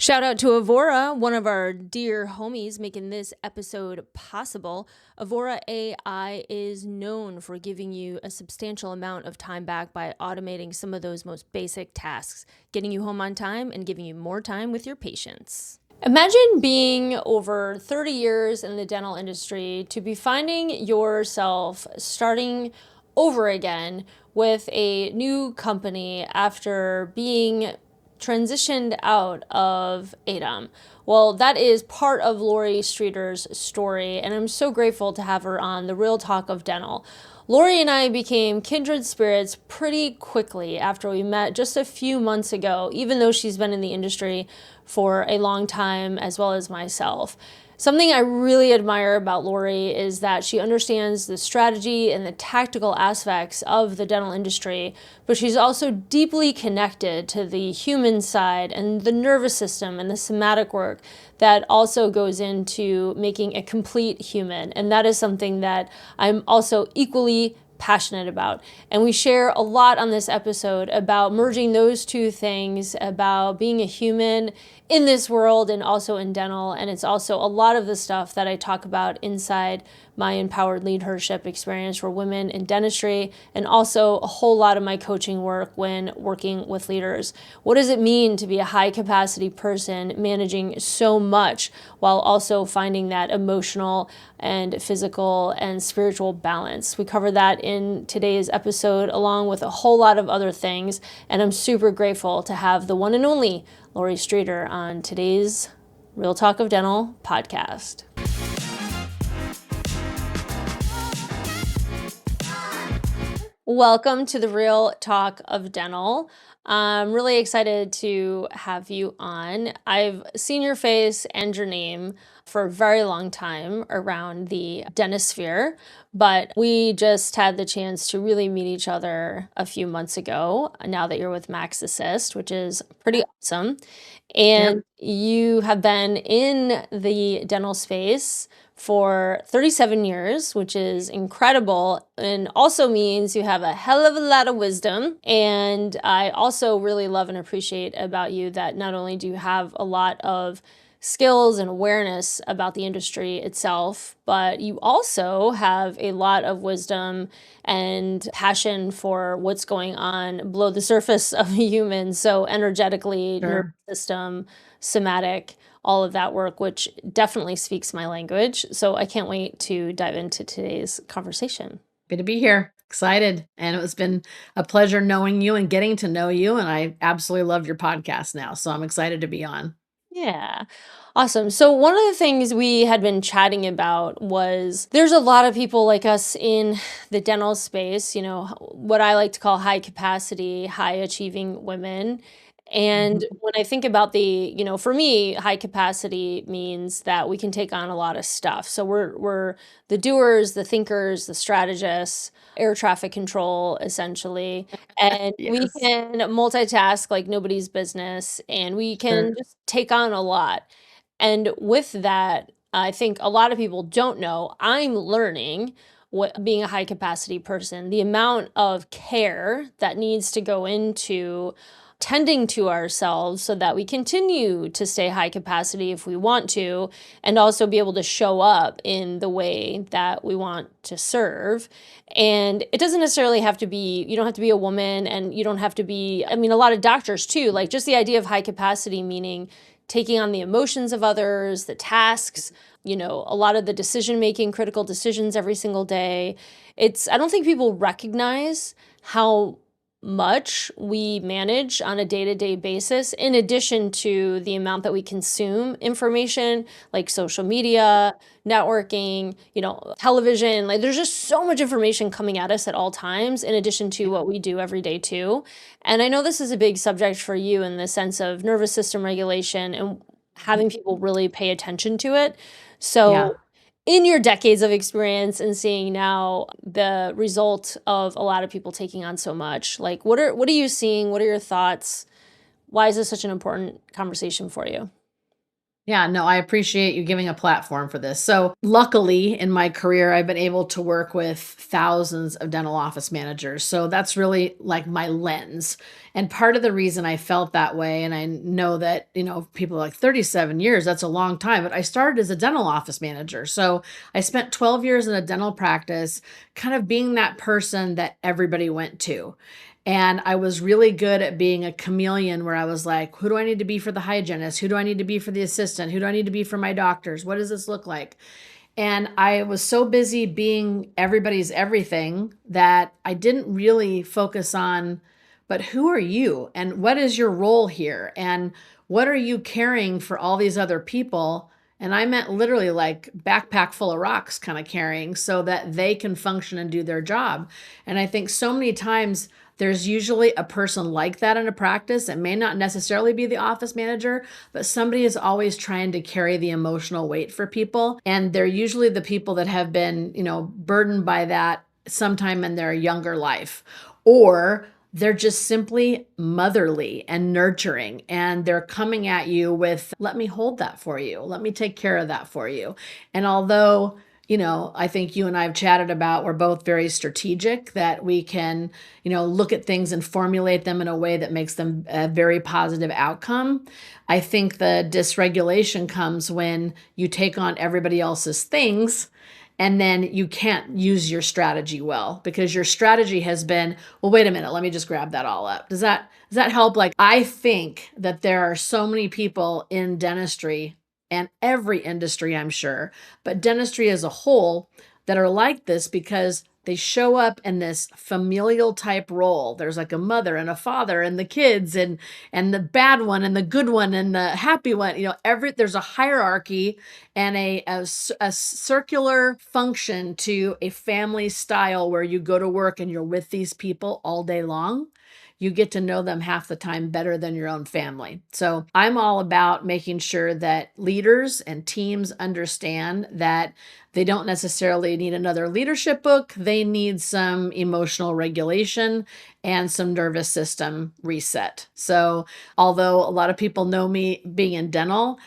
Shout out to Avora, one of our dear homies making this episode possible. Avora AI is known for giving you a substantial amount of time back by automating some of those most basic tasks, getting you home on time and giving you more time with your patients. Imagine being over 30 years in the dental industry to be finding yourself starting over again with a new company after being transitioned out of AADOM. Well, that is part of Lorie Streeter's story, and I'm so grateful to have her on The Real Talk of Dental. Lorie and I became kindred spirits pretty quickly after we met just a few months ago, even though she's been in the industry for a long time, as well as myself. Something I really admire about Lorie is that she understands the strategy and the tactical aspects of the dental industry, but she's also deeply connected to the human side and the nervous system and the somatic work that also goes into making a complete human. And that is something that I'm also equally passionate about. And we share a lot on this episode about merging those two things, about being a human in this world and also in dental. And it's also a lot of the stuff that I talk about inside my empowered leadership experience for women in dentistry, and also a whole lot of my coaching work when working with leaders. What does it mean to be a high capacity person managing so much while also finding that emotional and physical and spiritual balance? We cover that in today's episode, along with a whole lot of other things. And I'm super grateful to have the one and only Lorie Streeter on today's Real Talk of Dental podcast. Welcome to the Real Talk of Dental. I'm really excited to have you on. I've seen your face and your name for a very long time around the dentisphere, but we just had the chance to really meet each other a few months ago, now that you're with MaxAssist, which is pretty awesome. And you have been in the dental space for 37 years, which is incredible, and also means you have a hell of a lot of wisdom. And I also really love and appreciate about you that not only do you have a lot of skills and awareness about the industry itself, but you also have a lot of wisdom and passion for what's going on below the surface of a human. So energetically, nervous system, somatic, all of that work, which definitely speaks my language. So I can't wait to dive into today's conversation. Good to be here. Excited. And it's been a pleasure knowing you and getting to know you. And I absolutely love your podcast now. So I'm excited to be on. Yeah. Awesome. So one of the things we had been chatting about was there's a lot of people like us in the dental space, you know, what I like to call high capacity, high achieving women. And when I think about for me, high capacity means that we can take on a lot of stuff. So we're the doers, the thinkers, the strategists, air traffic control, essentially. And we can multitask like nobody's business, and we can just take on a lot. And with that, I think a lot of people don't know, I'm learning what being a high capacity person, the amount of care that needs to go into tending to ourselves so that we continue to stay high capacity if we want to, and also be able to show up in the way that we want to serve. And it doesn't necessarily have to be, you don't have to be a woman, and you don't have to be, a lot of doctors too, like just the idea of high capacity meaning taking on the emotions of others, the tasks, a lot of the decision-making, critical decisions every single day. I don't think people recognize how much we manage on a day-to-day basis, in addition to the amount that we consume information, like social media, networking, television. Like there's just so much information coming at us at all times, in addition to what we do every day too. And I know this is a big subject for you in the sense of nervous system regulation and having people really pay attention to it. So in your decades of experience and seeing now the result of a lot of people taking on so much, like what are you seeing? What are your thoughts? Why is this such an important conversation for you? Yeah, no, I appreciate you giving a platform for this. So, luckily in my career, I've been able to work with thousands of dental office managers. So, that's really like my lens. And part of the reason I felt that way, and I know that, people are like 37 years, that's a long time, but I started as a dental office manager. So, I spent 12 years in a dental practice, kind of being that person that everybody went to. And I was really good at being a chameleon where I was like, who do I need to be for the hygienist? Who do I need to be for the assistant? Who do I need to be for my doctors? What does this look like? And I was so busy being everybody's everything that I didn't really focus on, but who are you? And what is your role here? And what are you carrying for all these other people? And I meant literally like backpack full of rocks kind of carrying so that they can function and do their job. And I think so many times there's usually a person like that in a practice. It may not necessarily be the office manager, but somebody is always trying to carry the emotional weight for people. And they're usually the people that have been, burdened by that sometime in their younger life. Or they're just simply motherly and nurturing, and they're coming at you with, let me hold that for you. Let me take care of that for you. And although I think you and I have chatted about we're both very strategic, that we can, look at things and formulate them in a way that makes them a very positive outcome. I think the dysregulation comes when you take on everybody else's things and then you can't use your strategy well because your strategy has been, well, wait a minute, let me just grab that all up. Does that help? Like, I think that there are so many people in dentistry and every industry, I'm sure, but dentistry as a whole that are like this because they show up in this familial type role. There's like a mother and a father and the kids and the bad one and the good one and the happy one. There's a hierarchy and a circular function to a family style where you go to work and you're with these people all day long. You get to know them half the time better than your own family. So I'm all about making sure that leaders and teams understand that they don't necessarily need another leadership book. They need some emotional regulation and some nervous system reset. So although a lot of people know me being in dental,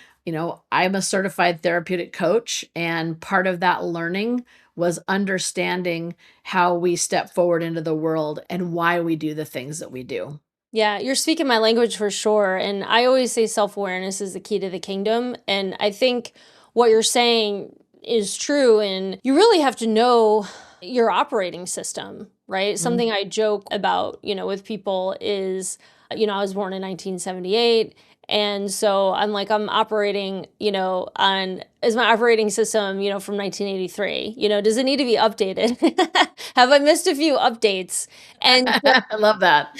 I'm a certified therapeutic coach, and part of that learning was understanding how we step forward into the world and why we do the things that we do. Yeah, you're speaking my language for sure. And I always say self-awareness is the key to the kingdom. And I think what you're saying is true. And you really have to know your operating system, right? Something I joke about, with people is, I was born in 1978. And so I'm operating, is my operating system, from 1983, does it need to be updated? Have I missed a few updates? And I love that.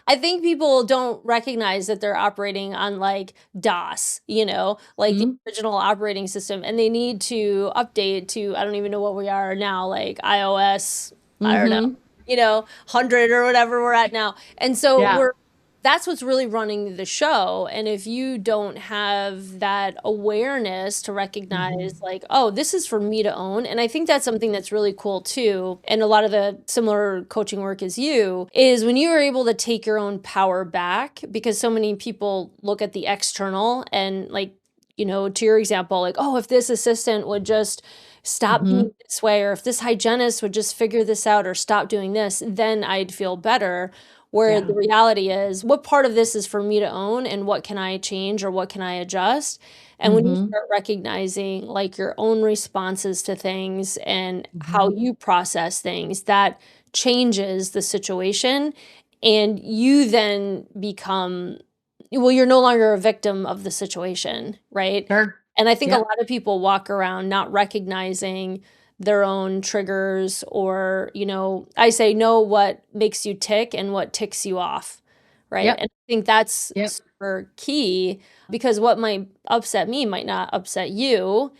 I think people don't recognize that they're operating on like DOS, like the original operating system, and they need to update to, I don't even know what we are now, like iOS, I don't know, 100 or whatever we're at now. And so Yeah. that's what's really running the show. And if you don't have that awareness to recognize like, oh, this is for me to own. And I think that's something that's really cool too. And a lot of the similar coaching work as you is when you are able to take your own power back, because so many people look at the external and like, to your example, like, oh, if this assistant would just stop being this way, or if this hygienist would just figure this out or stop doing this, then I'd feel better. Where the reality is, what part of this is for me to own and what can I change or what can I adjust? And when you start recognizing like your own responses to things and how you process things, that changes the situation. And you then become, well, you're no longer a victim of the situation, right? Sure. And I think a Yep. lot of people walk around not recognizing their own triggers, or, I say know what makes you tick and what ticks you off, right? Yep. And I think that's Yep. super key, because what might upset me might not upset you.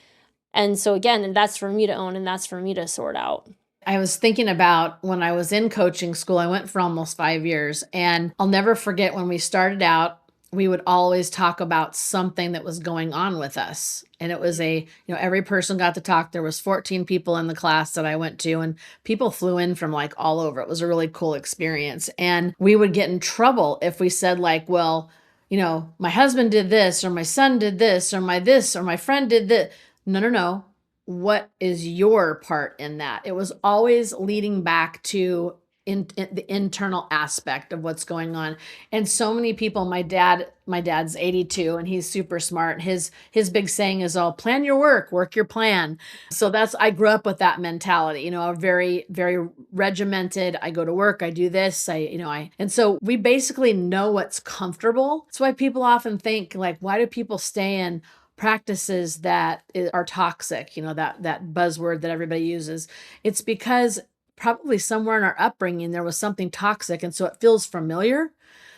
And so again, and that's for me to own and that's for me to sort out. I was thinking about when I was in coaching school, I went for almost 5 years, and I'll never forget when we started out, we would always talk about something that was going on with us. And it was every person got to talk. There was 14 people in the class that I went to, and people flew in from like all over. It was a really cool experience. And we would get in trouble if we said like, well, my husband did this, or my son did this, or my friend did this. No, no, no. What is your part in that? It was always leading back to in the internal aspect of what's going on. And so many people, my dad's 82 and he's super smart. His big saying is all plan your work your plan. So I grew up with that mentality, a very, very regimented. I go to work, I do this, and so we basically know what's comfortable. That's why people often think, like, why do people stay in practices that are toxic, that buzzword that everybody uses? It's because probably somewhere in our upbringing there was something toxic, and so it feels familiar,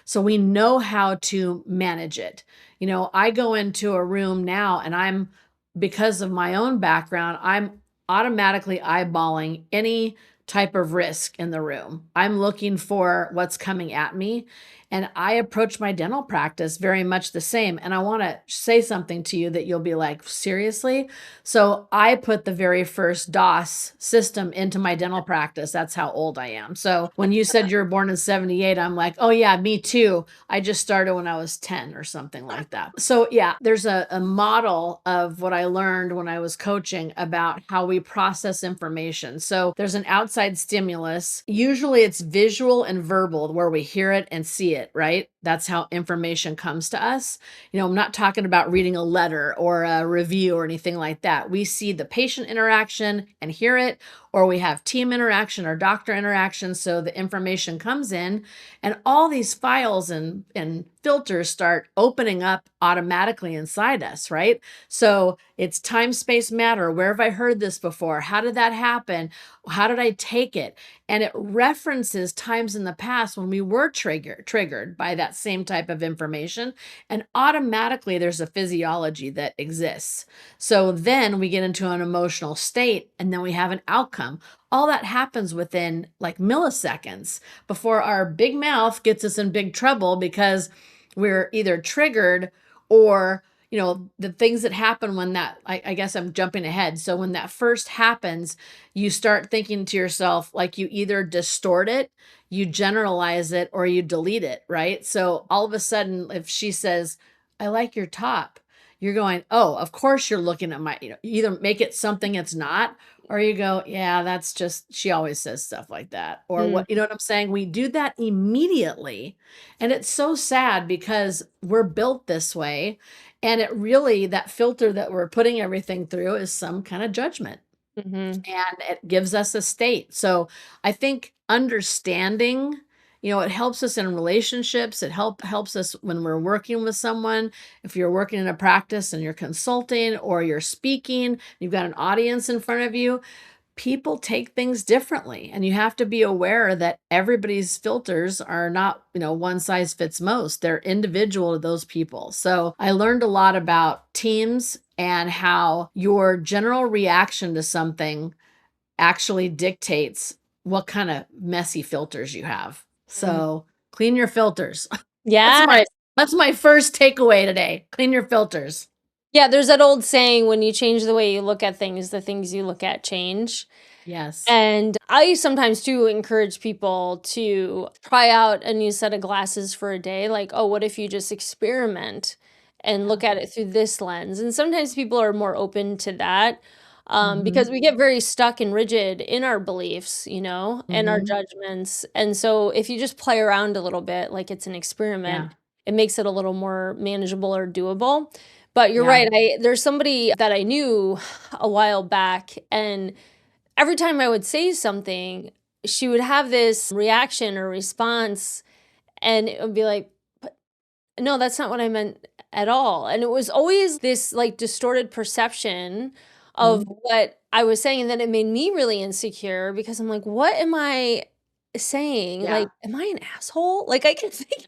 so we know how to manage it. I go into a room now and because of my own background, I'm automatically eyeballing any type of risk in the room. I'm looking for what's coming at me. And I approach my dental practice very much the same. And I want to say something to you that you'll be like, seriously? So I put the very first DOS system into my dental practice. That's how old I am. So when you said you were born in 78, I'm like, oh yeah, me too. I just started when I was 10 or something like that. So yeah, there's a model of what I learned when I was coaching about how we process information. So there's an outside stimulus. Usually it's visual and verbal, where we hear it and see it, right? That's how information comes to us. I'm not talking about reading a letter or a review or anything like that. We see the patient interaction and hear it, or we have team interaction or doctor interaction. So the information comes in, and all these files and filters start opening up automatically inside us, right? So it's time, space, matter. Where have I heard this before? How did that happen? How did I take it? And it references times in the past when we were triggered by that same type of information. And automatically there's a physiology that exists. So then we get into an emotional state, and then we have an outcome. All that happens within like milliseconds before our big mouth gets us in big trouble, because we're either triggered, or the things that happen when I guess I'm jumping ahead. So when that first happens, you start thinking to yourself, like, you either distort it, you generalize it, or you delete it, right? So all of a sudden, if she says, I like your top, you're going, oh, of course you're looking at you either make it something it's not, or you go, yeah, that's just, she always says stuff like that. Or Mm. what, you know what I'm saying? We do that immediately. And it's so sad because we're built this way. And it really, that filter that we're putting everything through is some kind of judgment, Mhm. and it gives us a state. So I think understanding, it helps us in relationships. It helps us when we're working with someone. If you're working in a practice and you're consulting or you're speaking, you've got an audience in front of you, people take things differently, and you have to be aware that everybody's filters are not, one size fits most. They're individual to those people. So I learned a lot about teams and how your general reaction to something actually dictates what kind of messy filters you have. Mm. So clean your filters. That's Yeah. my first takeaway today. Clean your filters. Yeah, there's that old saying, when you change the way you look at things, the things you look at change. Yes. And I sometimes do encourage people to try out a new set of glasses for a day. Like, oh, what if you just experiment and Yeah. look at it through this lens? And sometimes people are more open to that, because Mhm. we get very stuck and rigid in our beliefs, and our Mhm. judgments. And so if you just play around a little bit, like it's an Yeah. experiment, it makes it a little more manageable or doable. But you're Yeah. right. There's somebody that I knew a while back, and every time I would say something, she would have this reaction or response, and it would be like, "But no, that's not what I meant at all." And it was always this like distorted perception of Mhm. what I was saying. And then it made me really insecure, because I'm like, what am I saying? Yeah. Like, am I an asshole? Like, I can think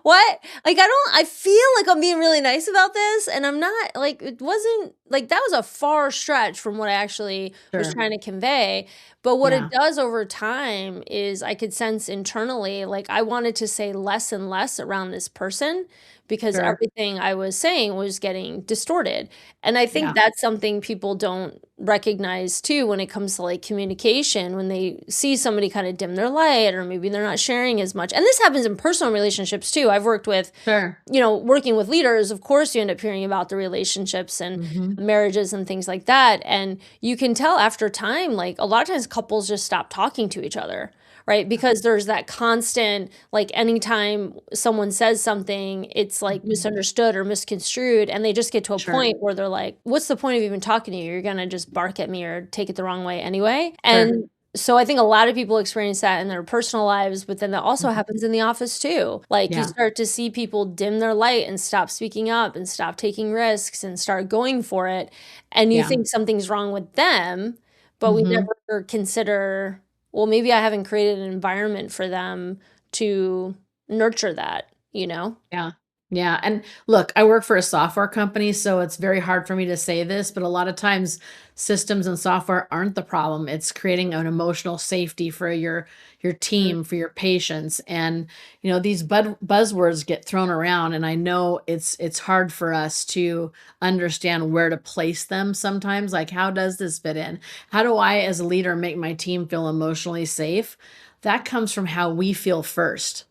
what? Like, I feel like I'm being really nice about this, and I'm not. Like, it wasn't like, that was a far stretch from what I actually was Sure. trying to convey. But what it Yeah. does over time is I could sense internally, like, I wanted to say less and less around this person, because Sure. everything I was saying was getting distorted. And I think Yeah. that's something people don't recognize too when it comes to like communication, when they see somebody kind of dim their light or maybe they're not sharing as much. And this happens in personal relationships too. I've worked with, Sure. working with leaders, of course, you end up hearing about the relationships and Mhm. marriages and things like that. And you can tell after time, like a lot of times couples just stop talking to each other, right? Because there's that constant, like anytime someone says something, it's like Mhm. misunderstood or misconstrued. And they just get to a Sure. point where they're like, what's the point of even talking to you? You're going to just bark at me or take it the wrong way anyway. Sure. And so I think a lot of people experience that in their personal lives, but then that also Mhm. happens in the office too. Like you Yeah. start to see people dim their light and stop speaking up and stop taking risks and start going for it. And you Yeah. think something's wrong with them, but we Mhm. never consider, well, maybe I haven't created an environment for them to nurture that, you know? Yeah. Yeah. And look, I work for a software company, so it's very hard for me to say this, but a lot of times systems and software aren't the problem. It's creating an emotional safety for your Mm. team, for your patients. And these buzzwords get thrown around, and I know it's hard for us to understand where to place them sometimes. Like, how does this fit in? How do I as a leader make my team feel emotionally safe? That comes from how we feel first.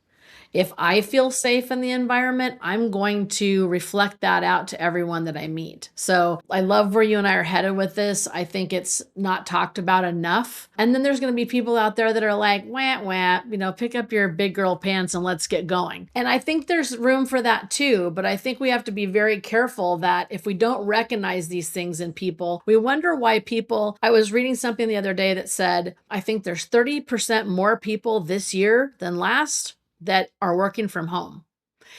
If I feel safe in the environment, I'm going to reflect that out to everyone that I meet. So I love where you and I are headed with this. I think it's not talked about enough. And then there's going to be people out there that are like, wah, wah, pick up your big girl pants and let's get going. And I think there's room for that too. But I think we have to be very careful that if we don't recognize these things in people, we wonder why people. I was reading something the other day that said, I think there's 30% more people this year than last that are working from home.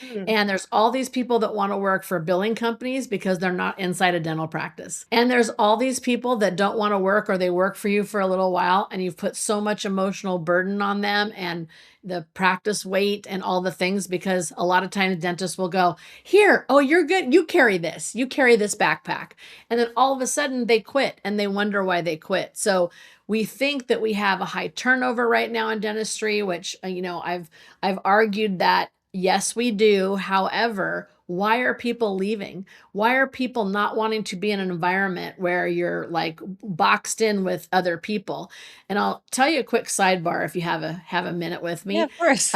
Mm. And there's all these people that want to work for billing companies because they're not inside a dental practice. And there's all these people that don't want to work, or they work for you for a little while and you've put so much emotional burden on them and the practice weight and all the things, because a lot of times dentists will go, here, oh, you're good. You carry this. You carry this backpack. And then all of a sudden they quit and they wonder why they quit. So we think that we have a high turnover right now in dentistry, which, I've argued that yes, we do. However, why are people leaving? Why are people not wanting to be in an environment where you're like boxed in with other people? And I'll tell you a quick sidebar if you have a minute with Yeah, me. of course.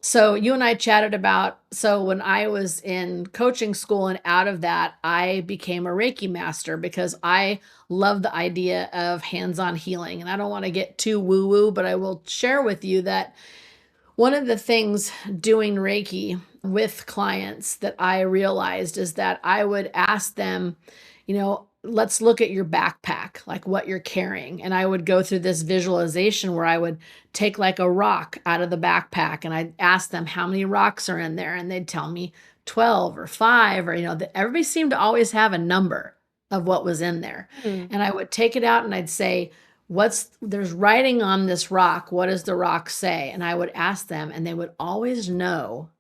So you and I chatted about, so when I was in coaching school and out of that, I became a Reiki master because I love the idea of hands-on healing. And I don't want to get too woo-woo, but I will share with you that one of the things doing Reiki with clients that I realized is that I would ask them, let's look at your backpack, like what you're carrying. And I would go through this visualization where I would take like a rock out of the backpack and I'd ask them how many rocks are in there. And they'd tell me 12 or 5, or, everybody seemed to always have a number of what was in there. Mm. And I would take it out and I'd say, there's writing on this rock. What does the rock say? And I would ask them, and they would always know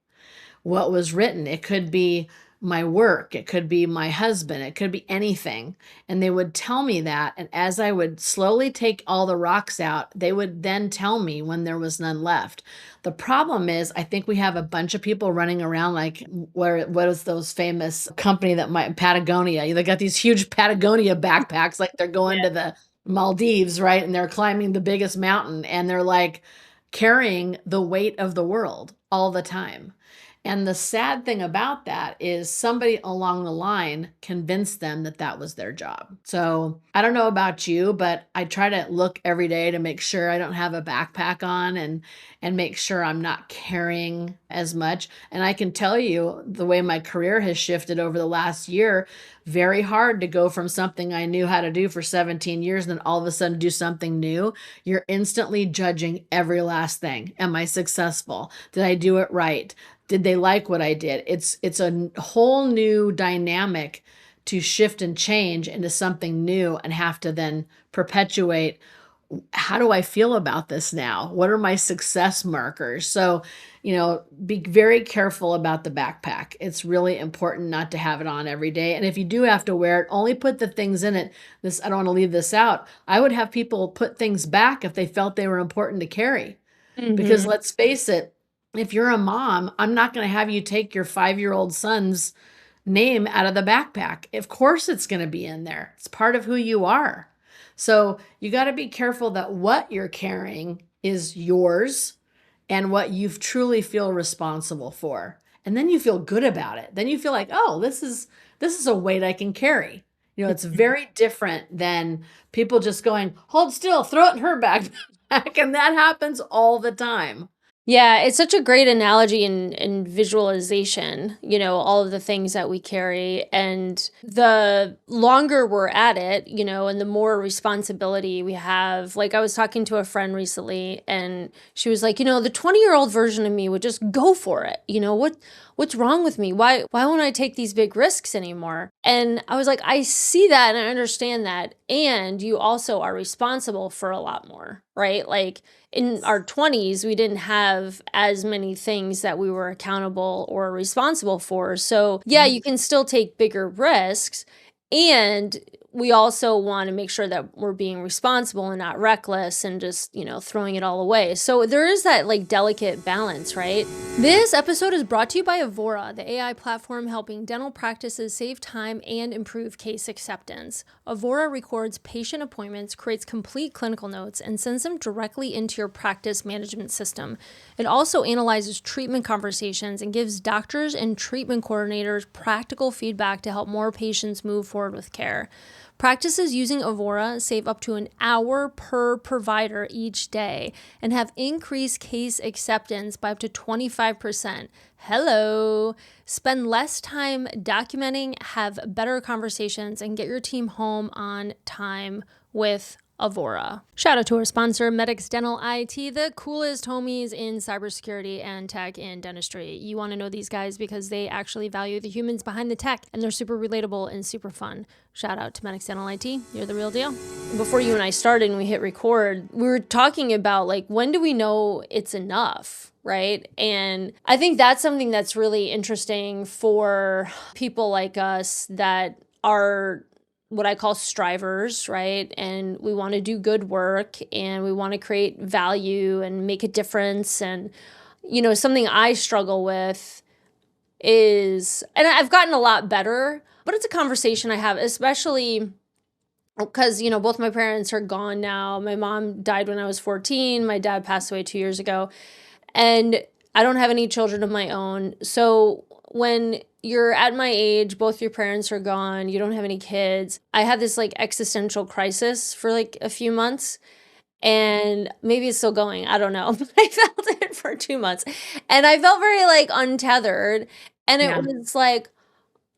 what was written. It could be my work, it could be my husband, it could be anything. And they would tell me that. And as I would slowly take all the rocks out, they would then tell me when there was none left. The problem is, I think we have a bunch of people running around like, what is those famous company that might, Patagonia? They got these huge Patagonia backpacks, like they're going to the Maldives, right? And they're climbing the biggest mountain and they're like carrying the weight of the world all the time. And the sad thing about that is somebody along the line convinced them that that was their job. So I don't know about you, but I try to look every day to make sure I don't have a backpack on and make sure I'm not carrying as much. And I can tell you the way my career has shifted over the last year, very hard to go from something I knew how to do for 17 years and then all of a sudden do something new. You're instantly judging every last thing. Am I successful? Did I do it right? Did they like what I did? It's a whole new dynamic to shift and change into something new and have to then perpetuate. How do I feel about this now? What are my success markers? So, be very careful about the backpack. It's really important not to have it on every day. And if you do have to wear it, only put the things in it. I don't want to leave this out. I would have people put things back if they felt they were important to carry. Because Mhm. let's face it, If you're a mom, I'm not going to have you take your 5-year-old son's name out of the backpack. Of course, it's going to be in there. It's part of who you are. So you got to be careful that what you're carrying is yours and what you truly feel responsible for. And then you feel good about it. Then you feel like, oh, this is a weight I can carry. It's very different than people just going, hold still, throw it in her backpack. And that happens all the time. Yeah, it's such a great analogy and visualization, all of the things that we carry. And the longer we're at it, and the more responsibility we have. Like I was talking to a friend recently and she was like, the 20-year-old version of me would just go for it. What's wrong with me? Why won't I take these big risks anymore? And I was like, I see that and I understand that. And you also are responsible for a lot more, right? Like in our 20s, we didn't have as many things that we were accountable or responsible for. So yeah, you can still take bigger risks. And we also want to make sure that we're being responsible and not reckless and just, throwing it all away. So there is that like delicate balance, right? This episode is brought to you by Avora, the AI platform helping dental practices save time and improve case acceptance. Avora records patient appointments, creates complete clinical notes, and sends them directly into your practice management system. It also analyzes treatment conversations and gives doctors and treatment coordinators practical feedback to help more patients move forward with care. Practices using Avora save up to an hour per provider each day and have increased case acceptance by up to 25%. Hello! Spend less time documenting, have better conversations, and get your team home on time with Avora. Shout out to our sponsor, Medix Dental IT, the coolest homies in cybersecurity and tech in dentistry. You want to know these guys because they actually value the humans behind the tech and they're super relatable and super fun. Shout out to Medix Dental IT. You're the real deal. Before you and I started and we hit record, we were talking about like, when do we know it's enough? Right? And I think that's something that's really interesting for people like us that are what I call strivers, right? And we want to do good work and we want to create value and make a difference. And, something I struggle with is, and I've gotten a lot better, but it's a conversation I have, especially because, both my parents are gone now. My mom died when I was 14. My dad passed away 2 years ago. And I don't have any children of my own. So when you're at my age, both your parents are gone, you don't have any kids, I had this like existential crisis for like a few months. And maybe it's still going, I don't know. But I felt it for 2 months. And I felt very like untethered. And it was like,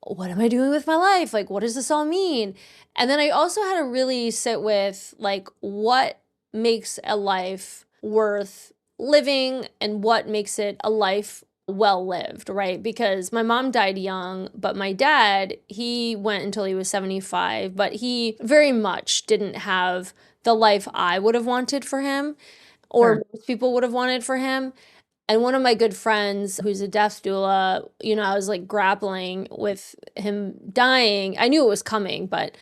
what am I doing with my life? Like, what does this all mean? And then I also had to really sit with like, what makes a life worth living and what makes it a life well lived, right? Because my mom died young, but my dad, he went until he was 75, but he very much didn't have the life I would have wanted for him or most people would have wanted for him. And one of my good friends who's a death doula, I was like grappling with him dying. I knew it was coming, but,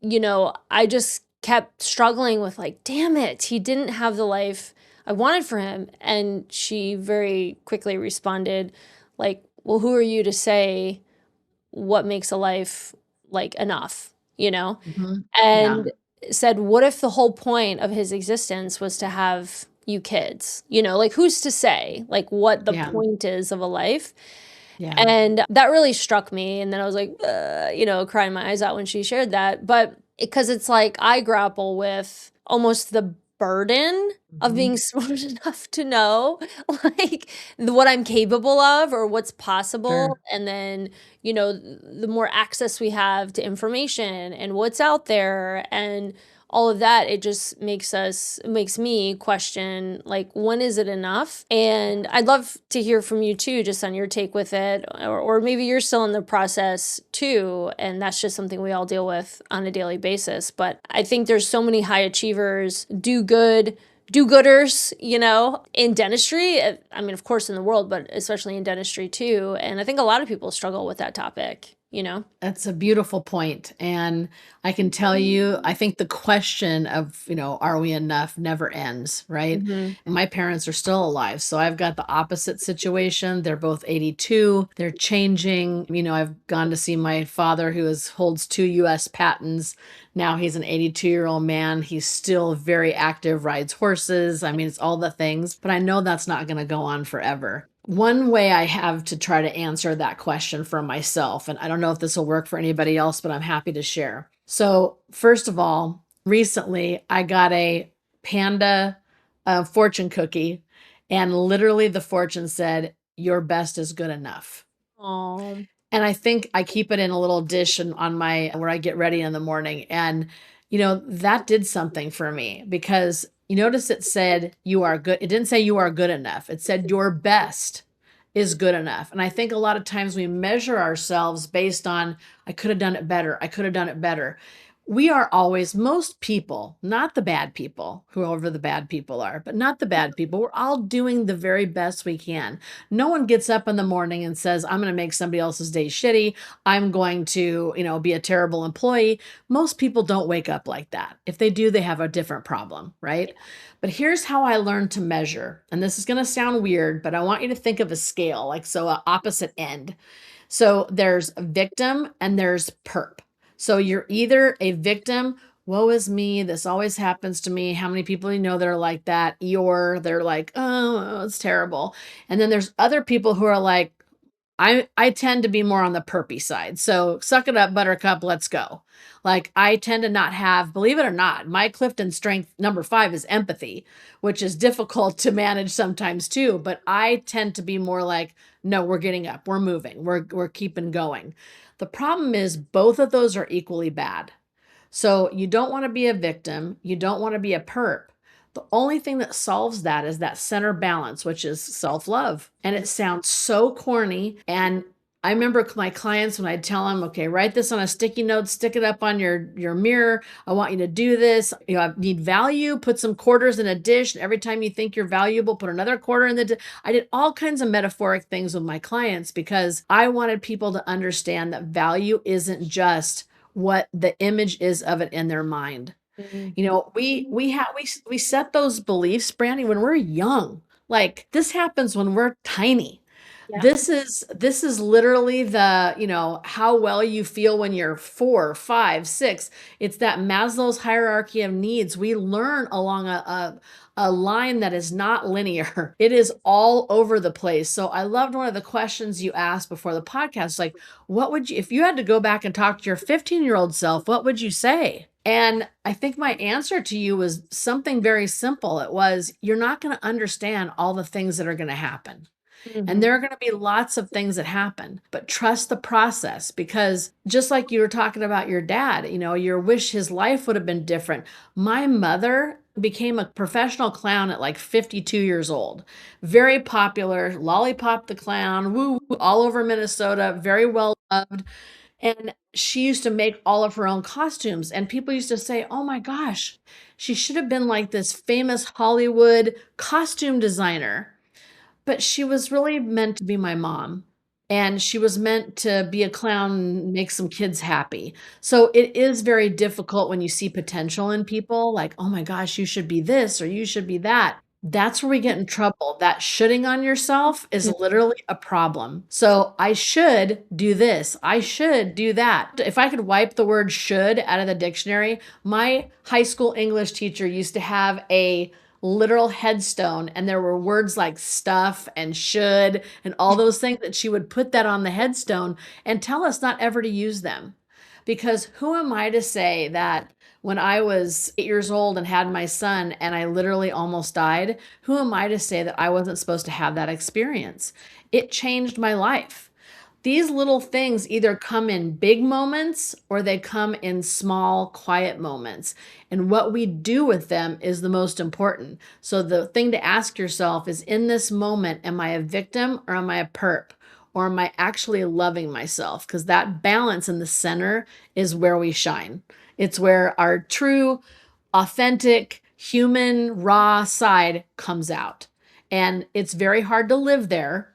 I just kept struggling with like, damn it, he didn't have the life I wanted for him. And she very quickly responded like, well, who are you to say what makes a life like enough, And said, what if the whole point of his existence was to have you kids, like who's to say like what the point is of a life? And that really struck me. And then I was like, crying my eyes out when she shared that. But because it's like, I grapple with almost the burden of being smart enough to know like what I'm capable of or what's possible. And then, the more access we have to information and what's out there and all of that, it just makes me question like, when is it enough? And I'd love to hear from you too, just on your take with it, or maybe you're still in the process too. And that's just something we all deal with on a daily basis. But I think there's so many high achievers, do-gooders, in dentistry. I mean, of course in the world, but especially in dentistry too. And I think a lot of people struggle with that topic. you know? That's a beautiful point. And I can tell you, I think the question of, are we enough never ends, right? Hmm. My parents are still alive. So I've got the opposite situation. They're both 82. They're changing. I've gone to see my father who holds 2 US patents. Now he's an 82-year-old man. He's still very active, rides horses. I mean, it's all the things, but I know that's not going to go on forever. One way I have to try to answer that question for myself, and I don't know if this will work for anybody else, but I'm happy to share. So, first of all, recently I got a panda fortune cookie, and literally the fortune said, "Your best is good enough." Oh. And I think I keep it in a little dish and on my where I get ready in the morning. And, that did something for me because you notice it said you are good. It didn't say you are good enough. It said your best is good enough. And I think a lot of times we measure ourselves based on, I could have done it better. I could have done it better. We are always, most people, not the bad people, whoever the bad people are, but not the bad people. We're all doing the very best we can. No one gets up in the morning and says, I'm going to make somebody else's day shitty. I'm going to, be a terrible employee. Most people don't wake up like that. If they do, they have a different problem, right? But here's how I learned to measure. And this is going to sound weird, but I want you to think of a scale, like so, a opposite end. So there's victim and there's perp. So you're either a victim, woe is me, this always happens to me. How many people that are like that? Or they're like, oh, it's terrible. And then there's other people who are like, I tend to be more on the perpy side. So suck it up, buttercup, let's go. Like I tend to not have, believe it or not, my Clifton strength number 5 is empathy, which is difficult to manage sometimes too. But I tend to be more like, no, we're getting up, we're moving, we're keeping going. The problem is both of those are equally bad. So you don't want to be a victim. You don't want to be a perp. The only thing that solves that is that center balance, which is self-love. And it sounds so corny. And I remember my clients when I'd tell them, okay, write this on a sticky note, stick it up on your mirror. I want you to do this. I need value, put some quarters in a dish. And every time you think you're valuable, put another quarter in the dish. I did all kinds of metaphoric things with my clients because I wanted people to understand that value isn't just what the image is of it in their mind. Mhm. We set those beliefs, Brandi, when we're young. Like this happens when we're tiny. Yeah. This is literally how well you feel when you're 4, 5, 6. It's that Maslow's hierarchy of needs. We learn along a line that is not linear. It is all over the place. So I loved one of the questions you asked before the podcast, like, what would you, if you had to go back and talk to your 15-year-old self, what would you say? And I think my answer to you was something very simple. It was, you're not going to understand all the things that are going to happen. And Mhm. there are going to be lots of things that happen, but trust the process because just like you were talking about your dad, your wish his life would have been different. My mother became a professional clown at like 52 years old. Very popular, Lollipop the Clown, woo, woo, all over Minnesota, very well loved. And she used to make all of her own costumes. And people used to say, oh my gosh, she should have been like this famous Hollywood costume designer. But she was really meant to be my mom, and she was meant to be a clown and make some kids happy. So it is very difficult when you see potential in people, like, "Oh my gosh, you should be this or you should be that." That's where we get in trouble. That shoulding on yourself is literally a problem. So, I should do this. I should do that. If I could wipe the word should out of the dictionary, my high school English teacher used to have a literal headstone and there were words like stuff and should and all those things that she would put that on the headstone and tell us not ever to use them. Because who am I to say that when I was 8 years old and had my son and I literally almost died, who am I to say that I wasn't supposed to have that experience? It changed my life. These little things either come in big moments or they come in small, quiet moments. And what we do with them is the most important. So the thing to ask yourself is, in this moment, am I a victim or am I a perp? Or am I actually loving myself? Because that balance in the center is where we shine. It's where our true, authentic, human, raw side comes out. And it's very hard to live there,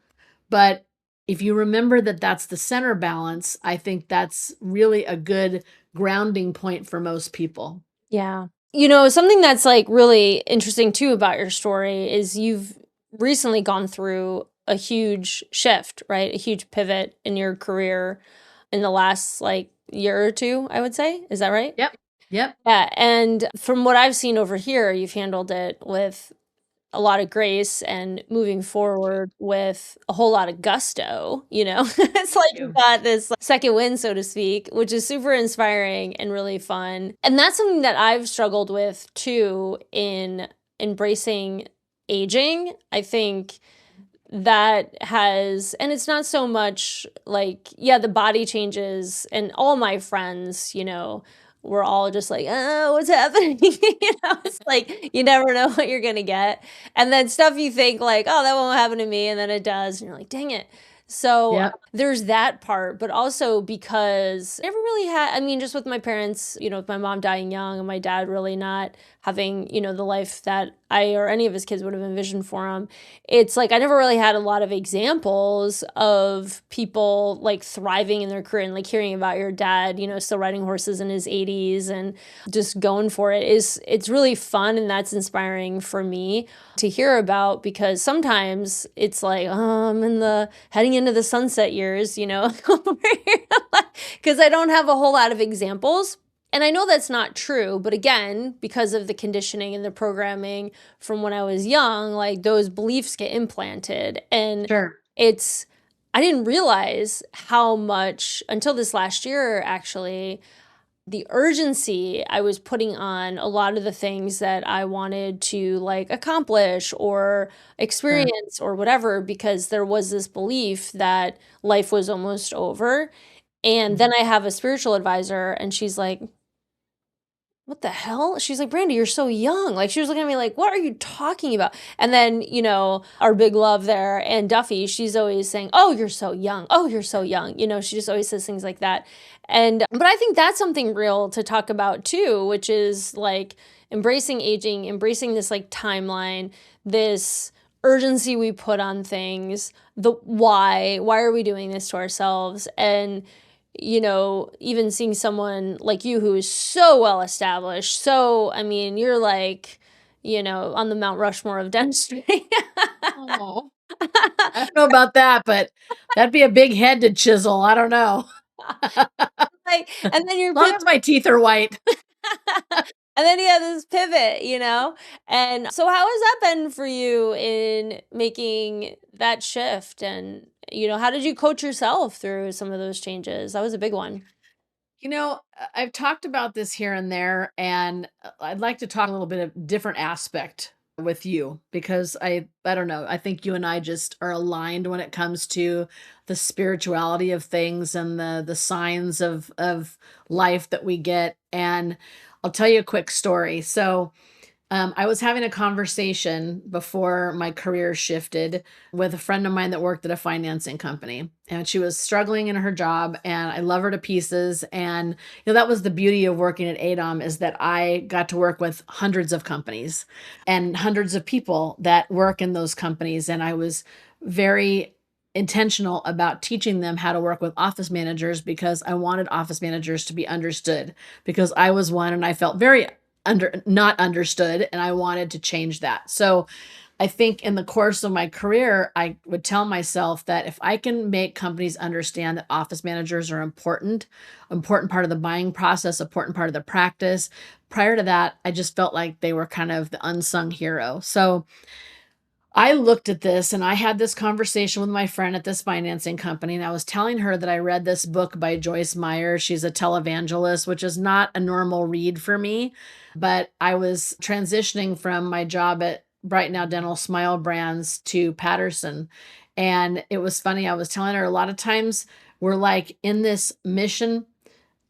but if you remember that that's the center balance, I think that's really a good grounding point for most people. Yeah. Something that's like really interesting too about your story is you've recently gone through a huge shift, right? A huge pivot in your career in the last like year or two, I would say. Is that right? Yep. Yep. Yeah. And from what I've seen over here, you've handled it with a lot of grace and moving forward with a whole lot of gusto, you know? It's like you You. got this like, second wind, so to speak, which is super inspiring and really fun. And that's something that I've struggled with too in embracing aging. I think that has, and it's not so much like, yeah, the body changes, and all my friends, we're all just like, oh, what's happening? It's like you never know what you're gonna get. And then stuff you think like, oh, that won't happen to me, and then it does, and you're like, dang it. So Yep. there's that part, but also because I never really had, I mean, just with my parents, with my mom dying young and my dad really not having, the life that I or any of his kids would have envisioned for him. It's like I never really had a lot of examples of people like thriving in their career, and like hearing about your dad, still riding horses in his 80s and just going for it is it's really fun, and that's inspiring for me to hear about, because sometimes it's like, oh, I'm in the heading into the sunset years, because I don't have a whole lot of examples. And I know that's not true, but again, because of the conditioning and the programming from when I was young, like those beliefs get implanted. And Sure. I didn't realize how much until this last year, actually, the urgency I was putting on a lot of the things that I wanted to like accomplish or Sure. experience or whatever, because there was this belief that life was almost over. And then Mhm. I have a spiritual advisor, and she's like, what the hell? She's like, Brandi, you're so young. Like, she was looking at me like, what are you talking about? And then, our big love there, and Duffy, she's always saying, oh, you're so young. Oh, you're so young. She just always says things like that. But I think that's something real to talk about too, which is like embracing aging, embracing this like timeline, this urgency we put on things, the why are we doing this to ourselves? And even seeing someone like you who is so well established. So, I mean, you're like, on the Mount Rushmore of dentistry. Oh, I don't know about that, but that'd be a big head to chisel. I don't know. Like, and then you're As long as my teeth are white. and then you have this pivot. And so how has that been for you in making that shift? And, how did you coach yourself through some of those changes? That was a big one. I've talked about this here and there, and I'd like to talk a little bit of different aspect with you because I don't know, I think you and I just are aligned when it comes to the spirituality of things and the signs of life that we get. And I'll tell you a quick story. So I was having a conversation before my career shifted with a friend of mine that worked at a financing company, and she was struggling in her job, and I love her to pieces. And that was the beauty of working at AADOM, is that I got to work with hundreds of companies and hundreds of people that work in those companies, and I was very intentional about teaching them how to work with office managers because I wanted office managers to be understood, because I was one and I felt very not understood, and I wanted to change that. So I think in the course of my career, I would tell myself that if I can make companies understand that office managers are important part of the buying process, important part of the practice. Prior to that, I just felt like they were kind of the unsung hero. So I looked at this, and I had this conversation with my friend at this financing company, and I was telling her that I read this book by Joyce Meyer. She's a televangelist, which is not a normal read for me, but I was transitioning from my job at Bright Now Dental Smile Brands to Patterson. And it was funny. I was telling her a lot of times we're like in this mission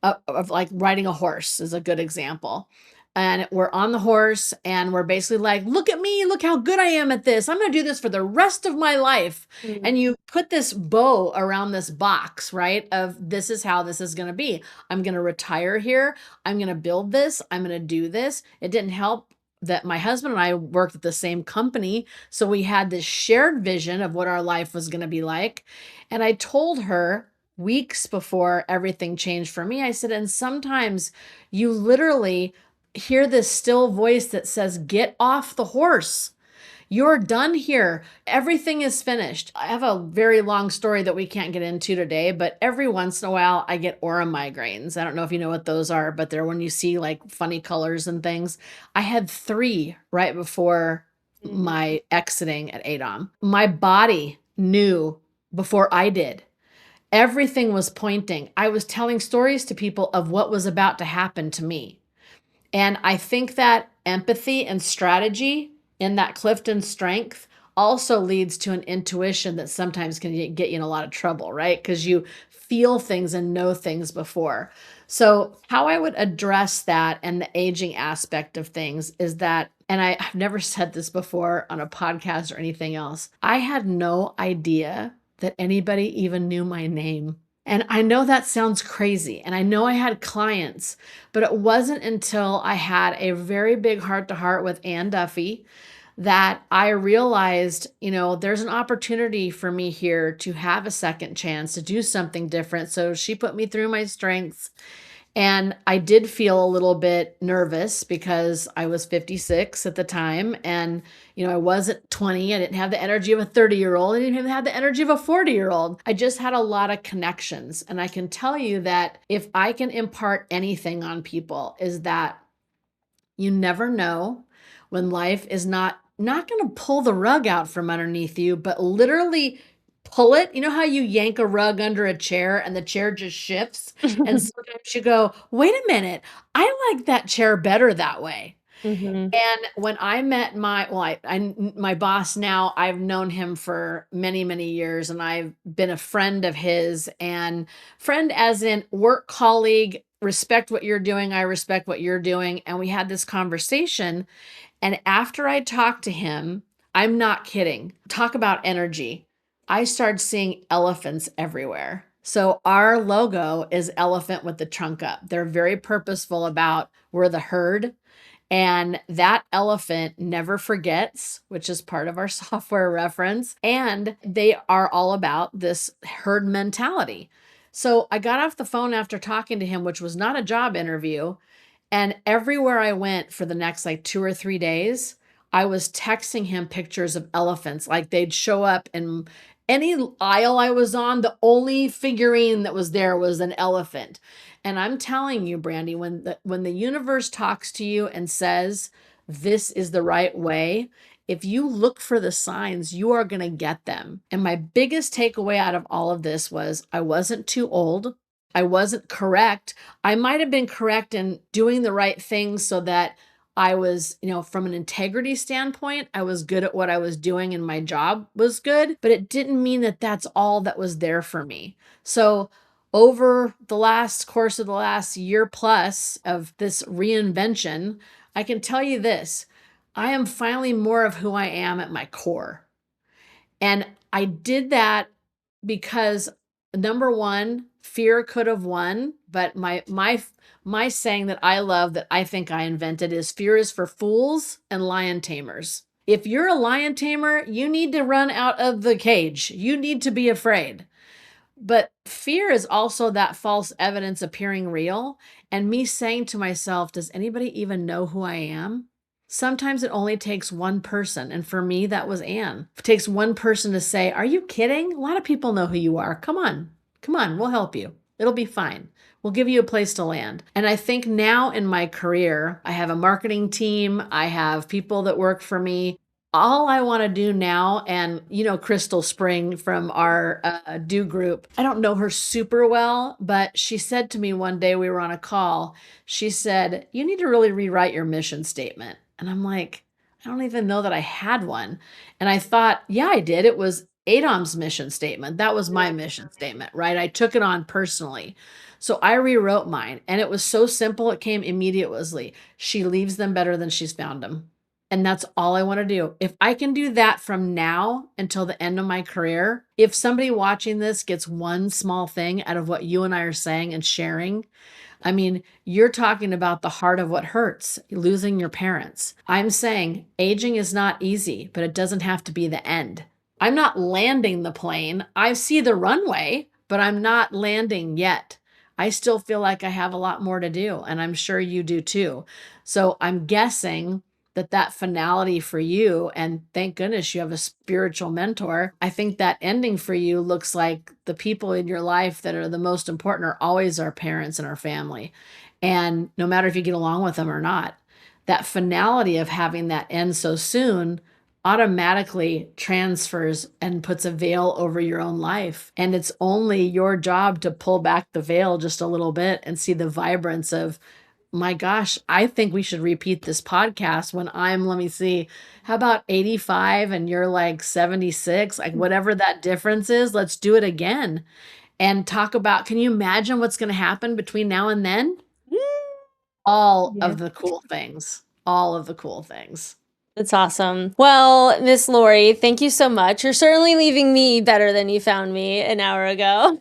of like riding a horse is a good example. And we're on the horse, and we're basically like, look at me, look how good I am at this. I'm going to do this for the rest of my life. Mm. And you put this bow around this box, right? Of this is how this is going to be. I'm going to retire here. I'm going to build this. I'm going to do this. It didn't help that my husband and I worked at the same company. So we had this shared vision of what our life was going to be like. And I told her weeks before everything changed for me, I said, and sometimes you literally hear this still voice that says, get off the horse. You're done here. Everything is finished. I have a very long story that we can't get into today, but every once in a while I get aura migraines. I don't know if you know what those are, but they're when you see like funny colors and things. I had 3 right before my exiting at AADOM. My body knew before I did. Everything was pointing. I was telling stories to people of what was about to happen to me. And I think that empathy and strategy in that Clifton strength also leads to an intuition that sometimes can get you in a lot of trouble, right? Because you feel things and know things before. So, how I would address that and the aging aspect of things is that, and I've never said this before on a podcast or anything else, I had no idea that anybody even knew my name. And I know that sounds crazy. And I know I had clients, but it wasn't until I had a very big heart to heart with Ann Duffy that I realized, there's an opportunity for me here to have a second chance to do something different. So she put me through my strengths. And I did feel a little bit nervous because I was 56 at the time. And, I wasn't 20. I didn't have the energy of a 30-year-old. I didn't even have the energy of a 40-year-old. I just had a lot of connections. And I can tell you that if I can impart anything on people is that you never know when life is not going to pull the rug out from underneath you, but literally pull it. You know how you yank a rug under a chair and the chair just shifts? And sometimes you go, wait a minute, I like that chair better that way. Mhm. And when I met my boss now, I've known him for many, many years, and I've been a friend of his, and friend as in work colleague, respect what you're doing. I respect what you're doing. And we had this conversation. And after I talked to him, I'm not kidding. Talk about energy. I started seeing elephants everywhere. So our logo is elephant with the trunk up. They're very purposeful about we're the herd. And that elephant never forgets, which is part of our software reference. And they are all about this herd mentality. So I got off the phone after talking to him, which was not a job interview. And everywhere I went for the next like 2 or 3 days, I was texting him pictures of elephants. Like they'd show up in any aisle I was on, the only figurine that was there was an elephant. And I'm telling you, Brandi, when the universe talks to you and says, this is the right way, if you look for the signs, you are going to get them. And my biggest takeaway out of all of this was I wasn't too old. I wasn't correct. I might have been correct in doing the right things so that I was, from an integrity standpoint, I was good at what I was doing and my job was good, but it didn't mean that that's all that was there for me. So over the course of the last year plus of this reinvention, I can tell you this, I am finally more of who I am at my core. And I did that because number one, fear could have won, but my saying that I love that I think I invented is fear is for fools and lion tamers. If you're a lion tamer, you need to run out of the cage. You need to be afraid. But fear is also that false evidence appearing real. And me saying to myself, does anybody even know who I am? Sometimes it only takes one person. And for me, that was Anne. It takes one person to say, are you kidding? A lot of people know who you are. Come on, we'll help you. It'll be fine. We'll give you a place to land. And I think now in my career, I have a marketing team. I have people that work for me. All I want to do now, and Crystal Spring from our Do group, I don't know her super well, but she said to me one day, we were on a call, she said, you need to really rewrite your mission statement. And I'm like, I don't even know that I had one. And I thought, yeah, I did. It was AADOM's mission statement. That was my mission statement, right? I took it on personally. So I rewrote mine, and it was so simple. It came immediately. She leaves them better than she's found them. And that's all I want to do. If I can do that from now until the end of my career, if somebody watching this gets one small thing out of what you and I are saying and sharing, I mean, you're talking about the heart of what hurts, losing your parents. I'm saying aging is not easy, but it doesn't have to be the end. I'm not landing the plane. I see the runway, but I'm not landing yet. I still feel like I have a lot more to do, and I'm sure you do too. So I'm guessing that finality for you, and thank goodness you have a spiritual mentor. I think that ending for you looks like the people in your life that are the most important are always our parents and our family. And no matter if you get along with them or not, that finality of having that end so soon automatically transfers and puts a veil over your own life. And it's only your job to pull back the veil just a little bit and see the vibrance of, my gosh, I think we should repeat this podcast when I'm, let me see, how about 85 and you're like 76, like whatever that difference is, let's do it again and talk about, can you imagine what's going to happen between now and then? All Yeah. of the cool things, all of the cool things. That's awesome. Well, Miss Lorie, thank you so much. You're certainly leaving me better than you found me an hour ago.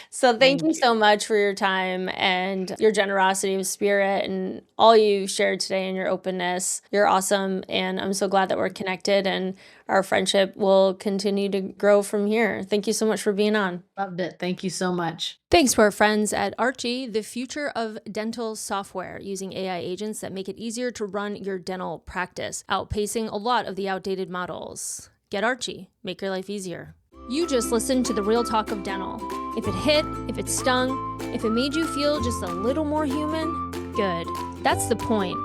So thank you so much for your time and your generosity of spirit and all you shared today and your openness. You're awesome. And I'm so glad that we're connected and our friendship will continue to grow from here. Thank you so much for being on. Loved it. Thank you so much. Thanks to our friends at Archie, the future of dental software, using AI agents that make it easier to run your dental practice, outpacing a lot of the outdated models. Get Archie, make your life easier. You just listened to the real talk of dental. If it hit, if it stung, if it made you feel just a little more human, good. That's the point.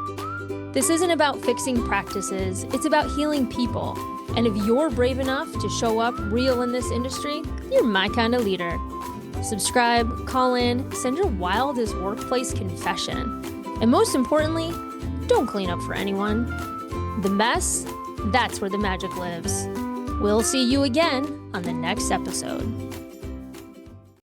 This isn't about fixing practices, it's about healing people. And if you're brave enough to show up real in this industry, you're my kind of leader. Subscribe, call in, send your wildest workplace confession. And most importantly, don't clean up for anyone. The mess, that's where the magic lives. We'll see you again on the next episode.